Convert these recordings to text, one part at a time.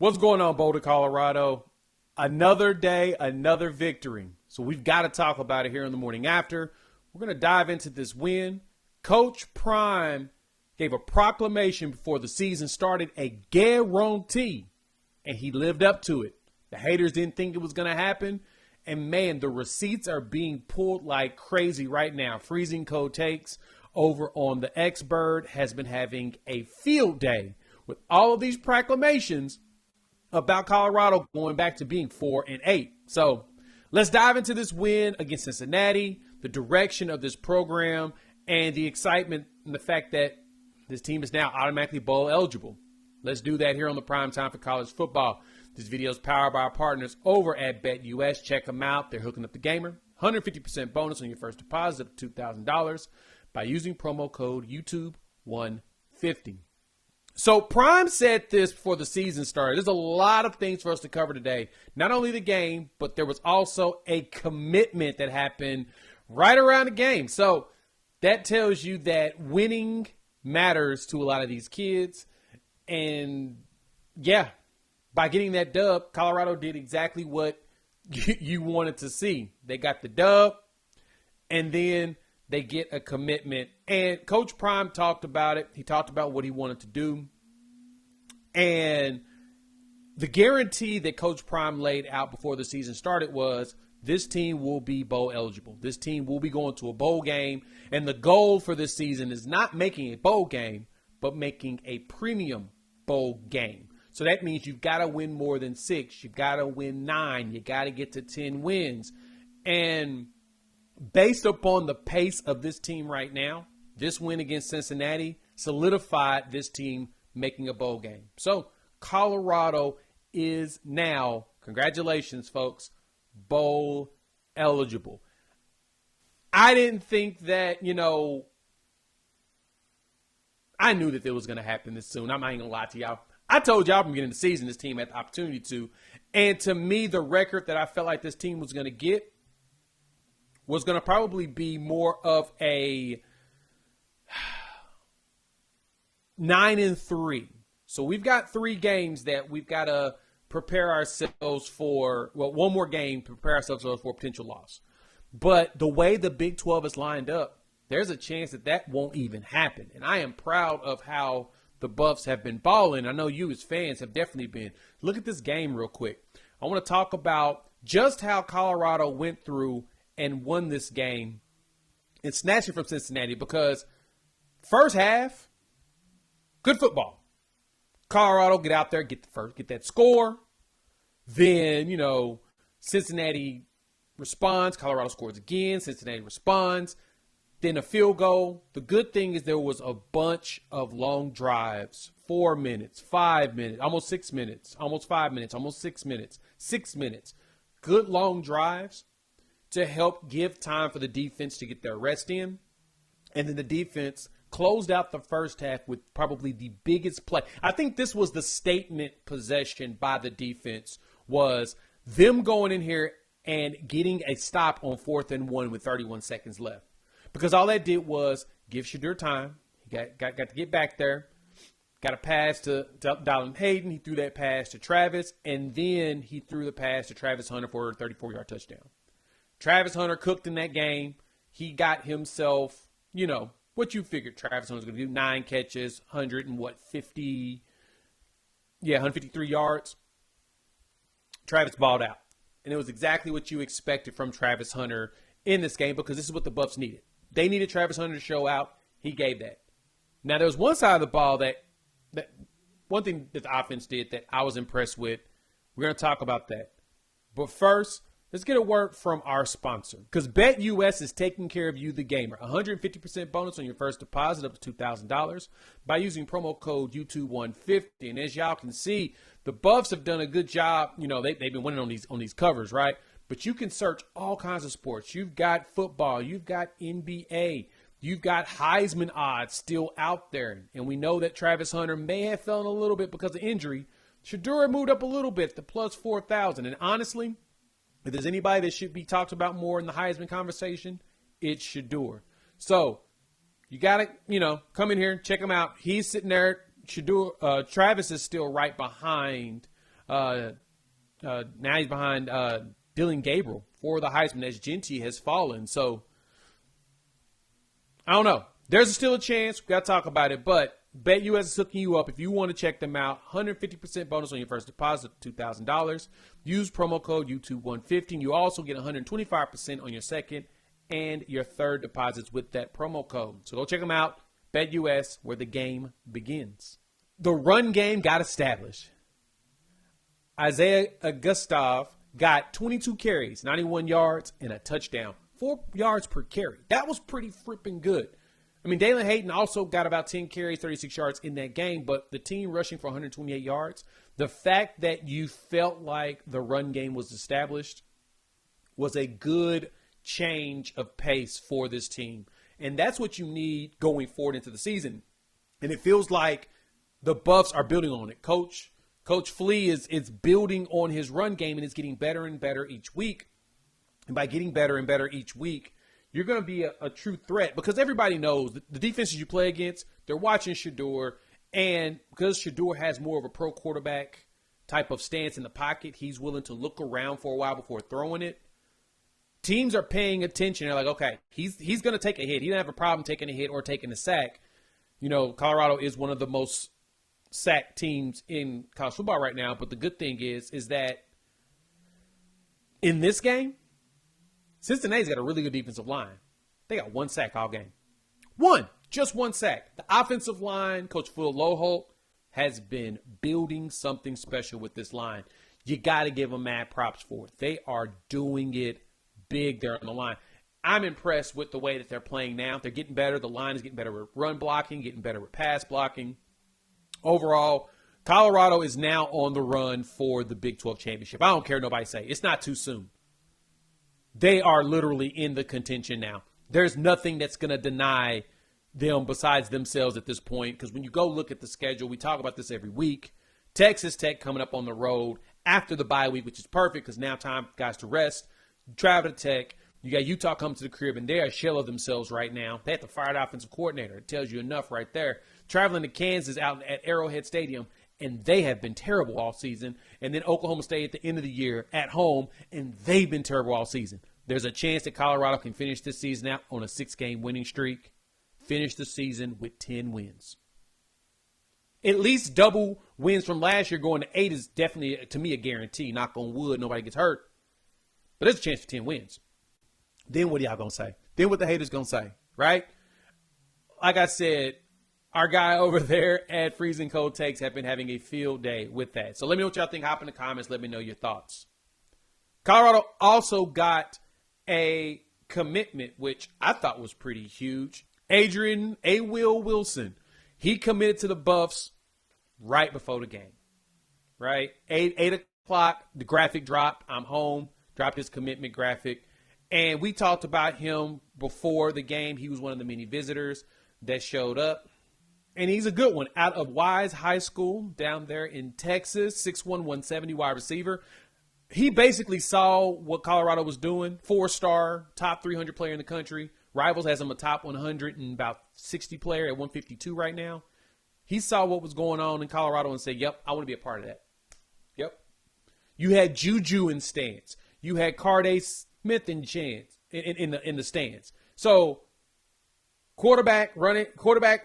What's going on, Boulder, Colorado? Another day, another victory. So we've got to talk about it here in the morning after. We're going to dive into this win. Coach Prime gave a proclamation before the season started, a guarantee, and he lived up to it. The haters didn't think it was going to happen. And man, the receipts are being pulled like crazy right now. Freezing Cold Takes over on the X-Bird has been having a field day with all of these proclamations about Colorado going back to being 4-8. So let's dive into this win against Cincinnati, the direction of this program, and the excitement and the fact that this team is now automatically bowl eligible. Let's do that here on the Prime Time for College Football. This video is powered by our partners over at BetUS. Check them out. They're hooking up the gamer. 150% bonus on your first deposit of $2,000 by using promo code YouTube150. So Prime said this before the season started. There's a lot of things for us to cover today. Not only the game, but there was also a commitment that happened right around the game. So that tells you that winning matters to a lot of these kids. And yeah, by getting that dub, Colorado did exactly what you wanted to see. They got the dub, and then they get a commitment. And Coach Prime talked about it. He talked about what he wanted to do. And the guarantee that Coach Prime laid out before the season started was this team will be bowl eligible. This team will be going to a bowl game. And the goal for this season is not making a bowl game, but making a premium bowl game. So that means you've got to win more than 6. You've got to win 9. You got to get to 10 wins. And based upon the pace of this team right now, this win against Cincinnati solidified this team making a bowl game. So Colorado is now, congratulations, folks, bowl eligible. I didn't think that, I knew that it was going to happen this soon. I'm not even going to lie to y'all. I told y'all from the beginning of the season this team had the opportunity to. And to me, the record that I felt like this team was going to get was going to probably be more of a 9-3. So we've got 3 games that we've got to prepare ourselves for. Well, one more game to prepare ourselves for potential loss. But the way the Big 12 is lined up, there's a chance that that won't even happen. And I am proud of how the Buffs have been balling. I know you as fans have definitely been. Look at this game real quick. I want to talk about just how Colorado went through and won this game and snatched it from Cincinnati, because first half, good football. Colorado get out there, get that score. Then, Cincinnati responds. Colorado scores again. Cincinnati responds. Then a field goal. The good thing is there was a bunch of long drives. 4 minutes, 5 minutes, almost 6 minutes, almost 5 minutes, almost 6 minutes, 6 minutes. Good long drives to help give time for the defense to get their rest in. And then the defense closed out the first half with probably the biggest play. I think this was the statement possession by the defense, was them going in here and getting a stop on 4th and 1 with 31 seconds left. Because all that did was give Sheduer time. He got to get back there. Got a pass to Dylan Hayden. He threw that pass to Travis. And then he threw the pass to Travis Hunter for a 34-yard touchdown. Travis Hunter cooked in that game. He got himself, what you figured Travis Hunter was going to do. 9 catches, 153 yards. Travis balled out. And it was exactly what you expected from Travis Hunter in this game, because this is what the Buffs needed. They needed Travis Hunter to show out. He gave that. Now, there was one side of the ball that one thing that the offense did that I was impressed with. We're going to talk about that. But first, let's get a word from our sponsor, because BetUS is taking care of you, the gamer. 150% bonus on your first deposit up to $2,000 by using promo code YouTube150. And as y'all can see, the Buffs have done a good job. They've been winning on these covers, right? But you can search all kinds of sports. You've got football. You've got NBA. You've got Heisman odds still out there. And we know that Travis Hunter may have fallen a little bit because of injury. Sheduer moved up a little bit to plus 4,000. And honestly, if there's anybody that should be talked about more in the Heisman conversation, it's Sheduer. So you got to, come in here and check him out. He's sitting there. Travis is still right behind Now he's behind Dylan Gabriel for the Heisman as Genty has fallen. So, I don't know. There's still a chance. We got to talk about it. But BetUS is hooking you up. If you want to check them out, 150% bonus on your first deposit, $2,000. Use promo code YouTube150. You also get 125% on your second and your third deposits with that promo code. So go check them out. BetUS, where the game begins. The run game got established. Isaiah Gustav got 22 carries, 91 yards, and a touchdown. 4 yards per carry. That was pretty frippin' good. I mean, Dalen Hayden also got about 10 carries, 36 yards in that game, but the team rushing for 128 yards, the fact that you felt like the run game was established was a good change of pace for this team. And that's what you need going forward into the season. And it feels like the Buffs are building on it. Coach Flea is building on his run game and is getting better and better each week. And by getting better and better each week, you're going to be a true threat because everybody knows the defenses you play against, they're watching Sheduer. And because Sheduer has more of a pro quarterback type of stance in the pocket, he's willing to look around for a while before throwing it. Teams are paying attention. They're like, okay, he's going to take a hit. He doesn't have a problem taking a hit or taking a sack. You know, Colorado is one of the most sacked teams in college football right now. But the good thing is that in this game, Cincinnati's got a really good defensive line. They got 1 sack all game. Just one sack. The offensive line, Coach Phil Loholt, has been building something special with this line. You got to give them mad props for it. They are doing it big there on the line. I'm impressed with the way that they're playing now. They're getting better. The line is getting better with run blocking, getting better with pass blocking. Overall, Colorado is now on the run for the Big 12 championship. I don't care what nobody say. It's not too soon. They are literally in the contention now. There's nothing that's going to deny them besides themselves at this point, because when you go look at the schedule, we talk about this every week. Texas Tech coming up on the road after the bye week, which is perfect because now time for guys to rest. You travel to Tech. You got Utah coming to the crib, and they're a shell of themselves right now. They have to fire the offensive coordinator. It tells you enough right there. Traveling to Kansas out at Arrowhead Stadium, and they have been terrible all season. And then Oklahoma State at the end of the year at home, and they've been terrible all season. There's a chance that Colorado can finish this season out on a 6-game winning streak, finish the season with 10 wins. At least double wins from last year going to 8 is definitely, to me, a guarantee. Knock on wood, nobody gets hurt. But there's a chance for 10 wins. Then what are y'all going to say? Then what the haters going to say, right? Like I said, our guy over there at Freezing Cold Takes have been having a field day with that. So let me know what y'all think. Hop in the comments. Let me know your thoughts. Colorado also got a commitment, which I thought was pretty huge. Adrian Wilson. He committed to the Buffs right before the game, right? 8 o'clock, the graphic dropped. I'm home, dropped his commitment graphic. And we talked about him before the game. He was one of the many visitors that showed up. And he's a good one. Out of Wise High School down there in Texas, 6'1", 170 wide receiver. He basically saw what Colorado was doing. 4-star, top 300 player in the country. Rivals has him a top 100 and about 60 player at 152 right now. He saw what was going on in Colorado and said, yep, I want to be a part of that. Yep. You had Juju in stance. You had Carday Smith in chance in the stands. So quarterback,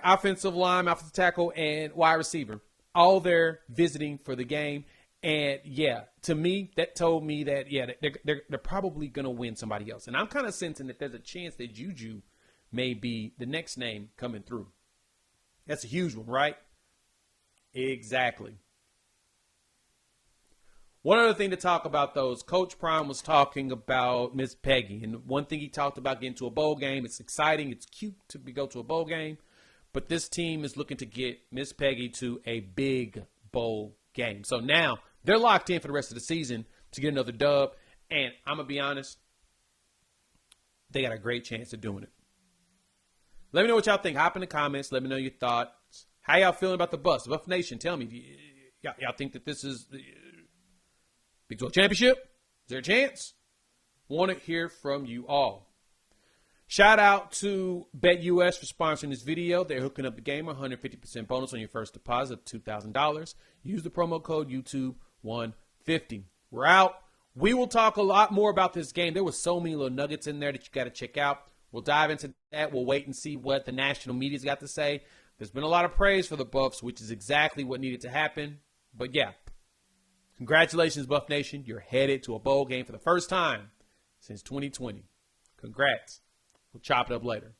offensive line, offensive tackle, and wide receiver, all there visiting for the game. And yeah, to me, that told me that, yeah, they're probably going to win somebody else. And I'm kind of sensing that there's a chance that Juju may be the next name coming through. That's a huge one, right? Exactly. One other thing to talk about, though, is Coach Prime was talking about Miss Peggy. And one thing he talked about getting to a bowl game. It's exciting. It's cute to go to a bowl game. But this team is looking to get Miss Peggy to a big bowl game. So now they're locked in for the rest of the season to get another dub. And I'm going to be honest, they got a great chance of doing it. Let me know what y'all think. Hop in the comments. Let me know your thoughts. How y'all feeling about the Buffs? Buff Nation, tell me. Y'all think that this is the Big 12 championship? Is there a chance? Want to hear from you all. Shout out to BetUS for sponsoring this video. They're hooking up the game, 150% bonus on your first deposit of $2,000. Use the promo code 150. We're out. We will talk a lot more about this game. There was so many little nuggets in there that you got to check out. We'll dive into that. We'll wait and see what the national media's got to say. There's been a lot of praise for the Buffs, which is exactly what needed to happen. But yeah, congratulations, Buff Nation. You're headed to a bowl game for the first time since 2020. Congrats. We'll chop it up later.